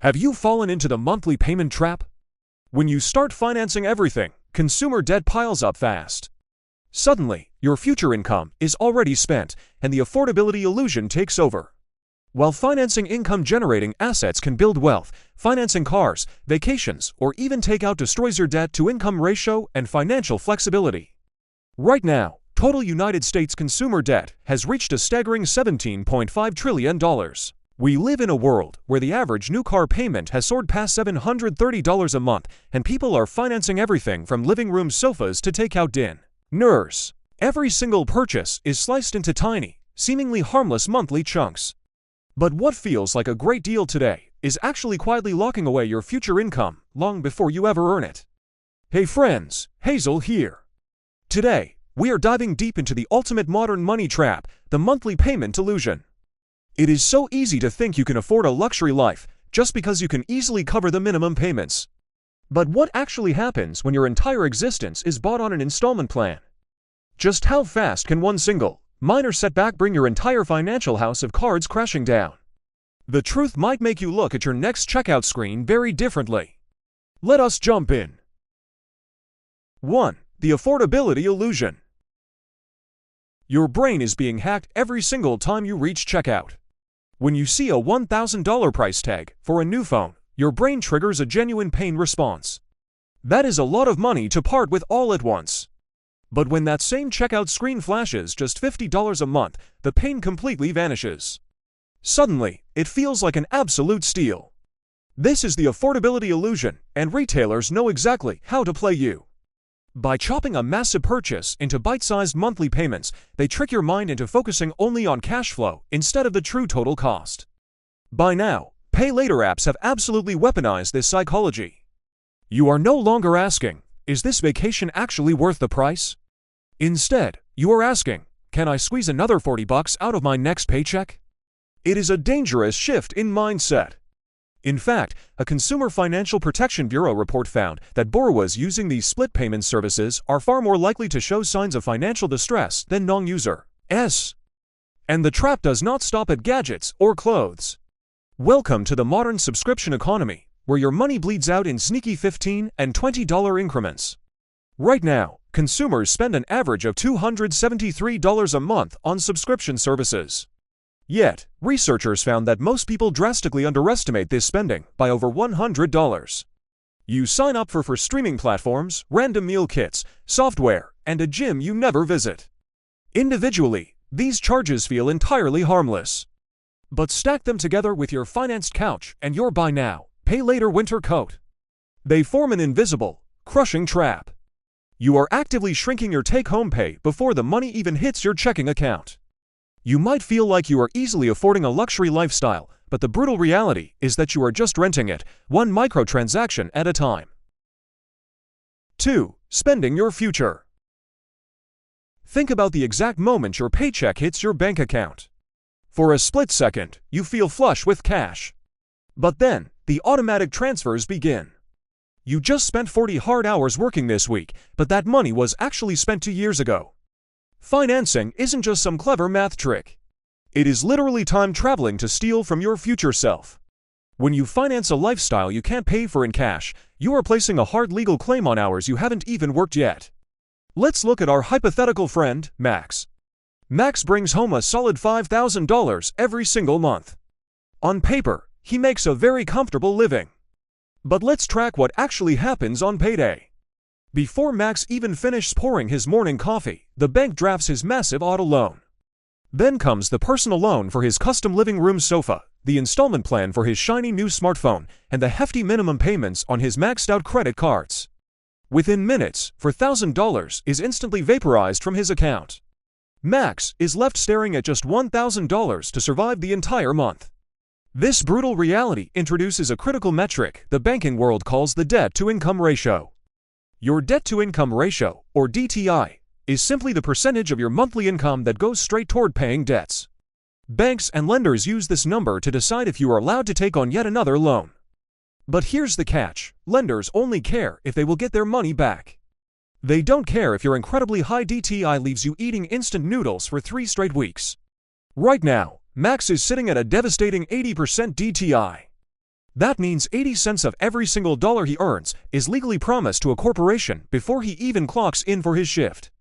Have you fallen into the monthly payment trap? When you start financing everything, consumer debt piles up fast. Suddenly, your future income is already spent, and the affordability illusion takes over. While financing income-generating assets can build wealth, financing cars, vacations, or even takeout destroys your debt-to-income ratio and financial flexibility. Right now, total United States consumer debt has reached a staggering $17.5 trillion. We live in a world where the average new car payment has soared past $730 a month, and people are financing everything from living room sofas to takeout dinners. Every single purchase is sliced into tiny, seemingly harmless monthly chunks. But what feels like a great deal today is actually quietly locking away your future income long before you ever earn it. Hey friends, Hazel here. Today, we are diving deep into the ultimate modern money trap, the monthly payment illusion. It is so easy to think you can afford a luxury life just because you can easily cover the minimum payments. But what actually happens when your entire existence is bought on an installment plan? Just how fast can one single, minor setback bring your entire financial house of cards crashing down? The truth might make you look at your next checkout screen very differently. Let us jump in. 1. The affordability illusion. Your brain is being hacked every single time you reach checkout. When you see a $1,000 price tag for a new phone, your brain triggers a genuine pain response. That is a lot of money to part with all at once. But when that same checkout screen flashes just $50 a month, the pain completely vanishes. Suddenly, it feels like an absolute steal. This is the affordability illusion, and retailers know exactly how to play you. By chopping a massive purchase into bite-sized monthly payments, they trick your mind into focusing only on cash flow instead of the true total cost. By now, pay later apps have absolutely weaponized this psychology. You are no longer asking, is this vacation actually worth the price? Instead, you are asking, can I squeeze another $40 out of my next paycheck? It is a dangerous shift in mindset. In fact, a Consumer Financial Protection Bureau report found that borrowers using these split payment services are far more likely to show signs of financial distress than non-users. And the trap does not stop at gadgets or clothes. Welcome to the modern subscription economy, where your money bleeds out in sneaky $15 and $20 increments. Right now, consumers spend an average of $273 a month on subscription services. Yet, researchers found that most people drastically underestimate this spending by over $100. You sign up for streaming platforms, random meal kits, software, and a gym you never visit. Individually, these charges feel entirely harmless. But stack them together with your financed couch and your buy now, pay later winter coat. They form an invisible, crushing trap. You are actively shrinking your take-home pay before the money even hits your checking account. You might feel like you are easily affording a luxury lifestyle, but the brutal reality is that you are just renting it, one microtransaction at a time. 2. Spending your future. Think about the exact moment your paycheck hits your bank account. For a split second, you feel flush with cash. But then, the automatic transfers begin. You just spent 40 hard hours working this week, but that money was actually spent 2 years ago. Financing isn't just some clever math trick. It is literally time traveling to steal from your future self. When you finance a lifestyle you can't pay for in cash, you are placing a hard legal claim on hours you haven't even worked yet. Let's look at our hypothetical friend, Max. Max brings home a solid $5,000 every single month. On paper, he makes a very comfortable living. But let's track what actually happens on payday. Before Max even finishes pouring his morning coffee, the bank drafts his massive auto loan. Then comes the personal loan for his custom living room sofa, the installment plan for his shiny new smartphone, and the hefty minimum payments on his maxed-out credit cards. Within minutes, $4,000 is instantly vaporized from his account. Max is left staring at just $1,000 to survive the entire month. This brutal reality introduces a critical metric the banking world calls the debt-to-income ratio. Your debt-to-income ratio, or DTI, is simply the percentage of your monthly income that goes straight toward paying debts. Banks and lenders use this number to decide if you are allowed to take on yet another loan. But here's the catch: lenders only care if they will get their money back. They don't care if your incredibly high DTI leaves you eating instant noodles for 3 straight weeks. Right now, Max is sitting at a devastating 80% DTI. That means 80 cents of every single dollar he earns is legally promised to a corporation before he even clocks in for his shift.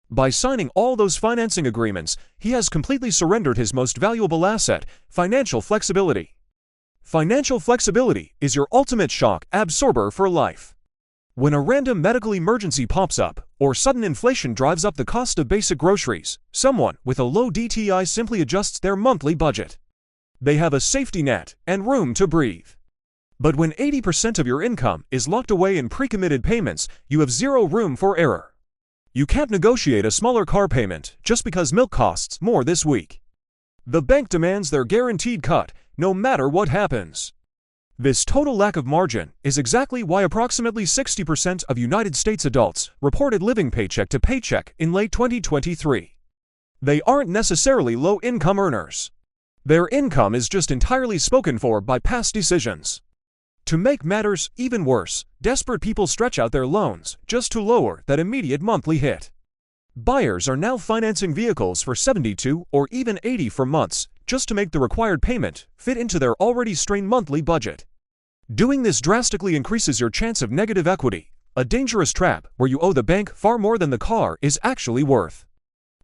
By signing all those financing agreements, he has completely surrendered his most valuable asset, financial flexibility. Financial flexibility is your ultimate shock absorber for life. When a random medical emergency pops up, or sudden inflation drives up the cost of basic groceries, someone with a low DTI simply adjusts their monthly budget. They have a safety net and room to breathe. But when 80% of your income is locked away in pre-committed payments, you have zero room for error. You can't negotiate a smaller car payment just because milk costs more this week. The bank demands their guaranteed cut, no matter what happens. This total lack of margin is exactly why approximately 60% of United States adults reported living paycheck to paycheck in late 2023. They aren't necessarily low-income earners. Their income is just entirely spoken for by past decisions. To make matters even worse, desperate people stretch out their loans just to lower that immediate monthly hit. Buyers are now financing vehicles for 72 or even 84 months just to make the required payment fit into their already strained monthly budget. Doing this drastically increases your chance of negative equity, a dangerous trap where you owe the bank far more than the car is actually worth.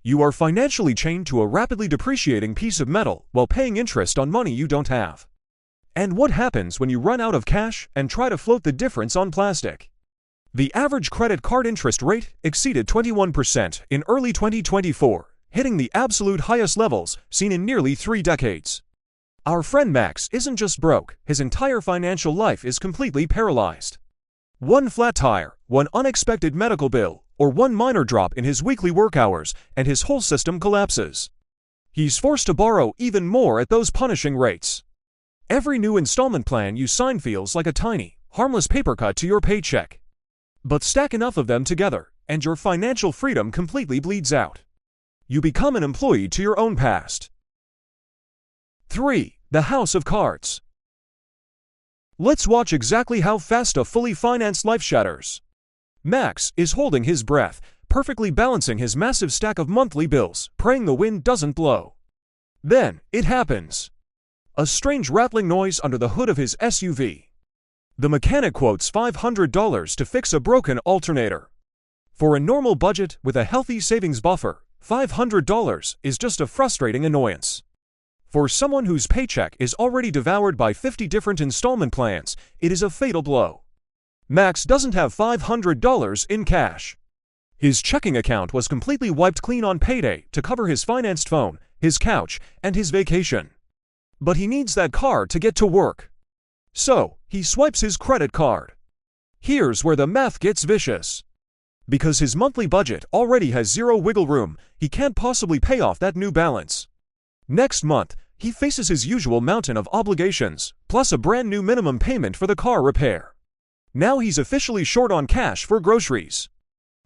You are financially chained to a rapidly depreciating piece of metal while paying interest on money you don't have. And what happens when you run out of cash and try to float the difference on plastic? The average credit card interest rate exceeded 21% in early 2024, hitting the absolute highest levels seen in nearly 3 decades. Our friend Max isn't just broke, his entire financial life is completely paralyzed. One flat tire, one unexpected medical bill, or one minor drop in his weekly work hours, and his whole system collapses. He's forced to borrow even more at those punishing rates. Every new installment plan you sign feels like a tiny, harmless paper cut to your paycheck. But stack enough of them together, and your financial freedom completely bleeds out. You become an employee to your own past. 3. The House of Cards. Let's watch exactly how fast a fully financed life shatters. Max is holding his breath, perfectly balancing his massive stack of monthly bills, praying the wind doesn't blow. Then, it happens. A strange rattling noise under the hood of his SUV. The mechanic quotes $500 to fix a broken alternator. For a normal budget with a healthy savings buffer, $500 is just a frustrating annoyance. For someone whose paycheck is already devoured by 50 different installment plans, it is a fatal blow. Max doesn't have $500 in cash. His checking account was completely wiped clean on payday to cover his financed phone, his couch, and his vacation. But he needs that card to get to work. So, he swipes his credit card. Here's where the math gets vicious. Because his monthly budget already has zero wiggle room, he can't possibly pay off that new balance. Next month, he faces his usual mountain of obligations, plus a brand new minimum payment for the car repair. Now he's officially short on cash for groceries.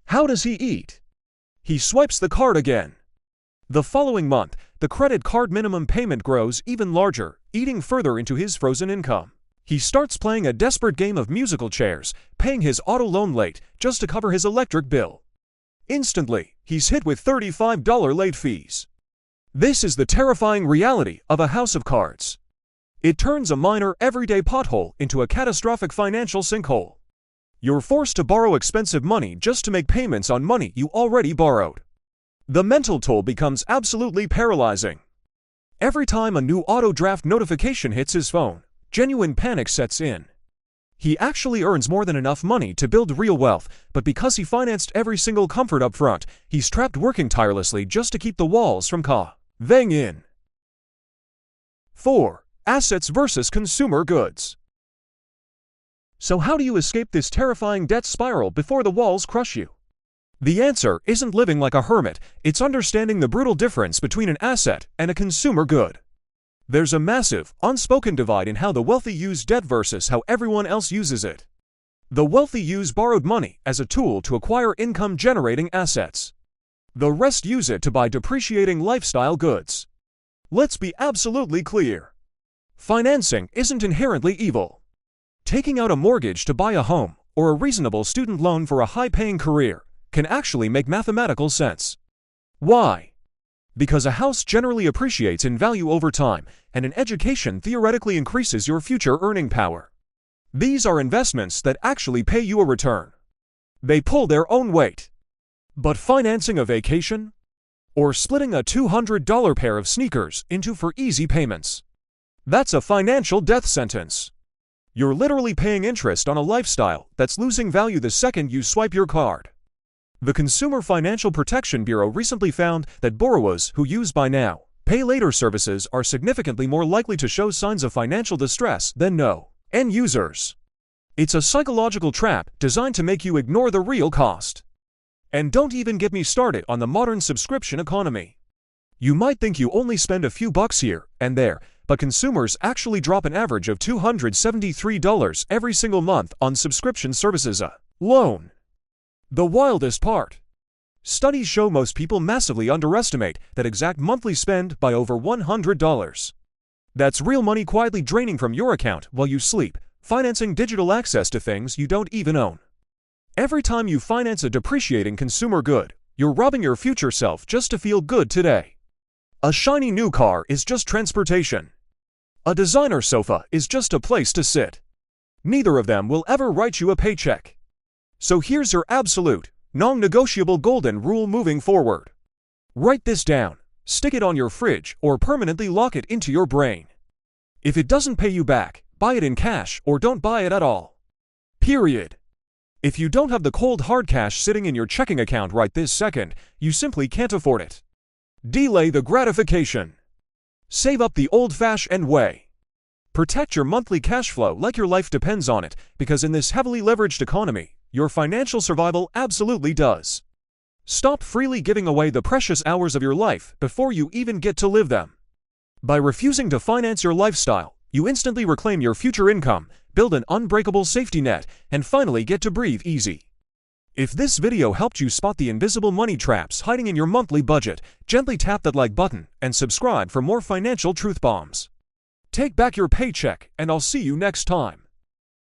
How does he eat? He swipes the card again. The following month, the credit card minimum payment grows even larger, eating further into his frozen income. He starts playing a desperate game of musical chairs, paying his auto loan late just to cover his electric bill. Instantly, he's hit with $35 late fees. This is the terrifying reality of a house of cards. It turns a minor, everyday pothole into a catastrophic financial sinkhole. You're forced to borrow expensive money just to make payments on money you already borrowed. The mental toll becomes absolutely paralyzing. Every time a new auto draft notification hits his phone, genuine panic sets in. He actually earns more than enough money to build real wealth, but because he financed every single comfort up front, he's trapped working tirelessly just to keep the walls from caving in. 4. Assets versus consumer goods. So how do you escape this terrifying debt spiral before the walls crush you? The answer isn't living like a hermit, it's understanding the brutal difference between an asset and a consumer good. There's a massive, unspoken divide in how the wealthy use debt versus how everyone else uses it. The wealthy use borrowed money as a tool to acquire income-generating assets. The rest use it to buy depreciating lifestyle goods. Let's be absolutely clear. Financing isn't inherently evil. Taking out a mortgage to buy a home, or a reasonable student loan for a high-paying career, can actually make mathematical sense. Why? Because a house generally appreciates in value over time, and an education theoretically increases your future earning power. These are investments that actually pay you a return. They pull their own weight. But financing a vacation? Or splitting a $200 pair of sneakers into for easy payments? That's a financial death sentence. You're literally paying interest on a lifestyle that's losing value the second you swipe your card. The Consumer Financial Protection Bureau recently found that borrowers who use buy now, pay later services are significantly more likely to show signs of financial distress than no-end users. It's a psychological trap designed to make you ignore the real cost. And don't even get me started on the modern subscription economy. You might think you only spend a few bucks here and there, but consumers actually drop an average of $273 every single month on subscription services alone. The wildest part. Studies show most people massively underestimate that exact monthly spend by over $100. That's real money quietly draining from your account while you sleep, financing digital access to things you don't even own. Every time you finance a depreciating consumer good, you're robbing your future self just to feel good today. A shiny new car is just transportation. A designer sofa is just a place to sit. Neither of them will ever write you a paycheck. So here's your absolute, non-negotiable golden rule moving forward. Write this down, stick it on your fridge, or permanently lock it into your brain. If it doesn't pay you back, buy it in cash or don't buy it at all. Period. If you don't have the cold hard cash sitting in your checking account right this second, you simply can't afford it. Delay the gratification. Save up the old-fashioned way. Protect your monthly cash flow like your life depends on it, because in this heavily leveraged economy, your financial survival absolutely does. Stop freely giving away the precious hours of your life before you even get to live them. By refusing to finance your lifestyle, you instantly reclaim your future income, build an unbreakable safety net, and finally get to breathe easy. If this video helped you spot the invisible money traps hiding in your monthly budget, gently tap that like button and subscribe for more financial truth bombs. Take back your paycheck, and I'll see you next time.